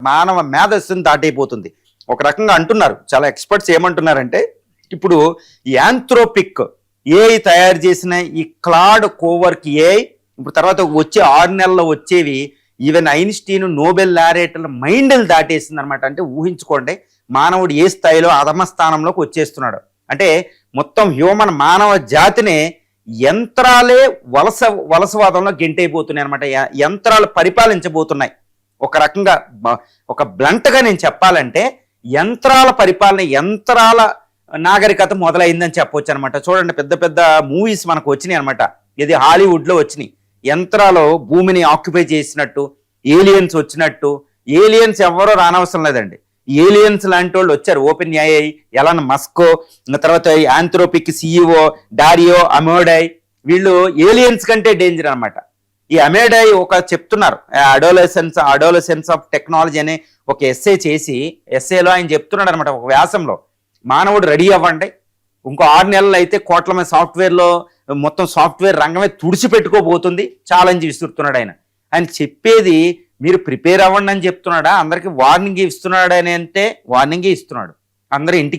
మానవ మేధస్సును దాటైపోతుంది. ఒక రకంగా అంటున్నారు, చాలా ఎక్స్పర్ట్స్ ఏమంటున్నారంటే, ఇప్పుడు ఈ యాంథ్రోపిక్ ఏఐ తయారు చేసిన ఈ క్లాడ్ కోవర్క్ ఏఐ ఇప్పుడు తర్వాత వచ్చే 6 నెలల్లో వచ్చేవి ఈవెన్ ఐన్స్టీన్ నోబెల్ లారేట్ల మైండ్ని దాటేసింది అనమాట. అంటే ఊహించుకోండి, మానవుడు ఏ స్థాయిలో అధమ స్థానంలోకి వచ్చేస్తున్నాడు. అంటే మొత్తం హ్యూమన్ మానవ జాతినే యంత్రాలే వలసవాదంలో గెంటైపోతున్నాయి అనమాట. యంత్రాలు పరిపాలించబోతున్నాయి. ఒక రకంగా ఒక బ్లంట్గా నేను చెప్పాలంటే యంత్రాల పరిపాలన, యంత్రాల నాగరికత మొదలైందని చెప్పవచ్చు అనమాట. చూడండి, పెద్ద పెద్ద మూవీస్ మనకు వచ్చినాయి అనమాట. ఇది హాలీవుడ్లో వచ్చినాయి. యంత్రాలు భూమిని ఆక్యుపై చేసినట్టు, ఏలియన్స్ వచ్చినట్టు. ఏలియన్స్ ఎవరో రానవసరం లేదండి, ఏలియన్స్ లాంటి వాళ్ళు వచ్చారు. ఓపెన్ ఏఐ, ఎలాన్ మస్క్, తర్వాత యాంథ్రోపిక్ సిఇఓ డారియో అమోడై, వీళ్ళు ఏలియన్స్ కంటే డేంజర్ అనమాట. ఈ అమేడై ఒక చెప్తున్నారు, అడోలసెన్స్ ఆఫ్ టెక్నాలజీ అనే ఒక ఎస్సే చేసి, ఎస్సేలో ఆయన చెప్తున్నాడు అనమాట, ఒక వ్యాసంలో, మానవుడు రెడీ అవ్వండి, ఇంకో 6 నెలలు అయితే కోట్ల మంది సాఫ్ట్వేర్లో మొత్తం సాఫ్ట్వేర్ రంగమే తుడిచిపెట్టుకోబోతుంది, ఛాలెంజ్ విసురుతున్నాడు ఆయన. ఆయన చెప్పేది మీరు ప్రిపేర్ అవ్వండి అని చెప్తున్నాడా, అందరికీ వార్నింగ్ ఇస్తున్నాడు అని అంటే వార్నింగే ఇస్తున్నాడు. అందరూ ఇంటికి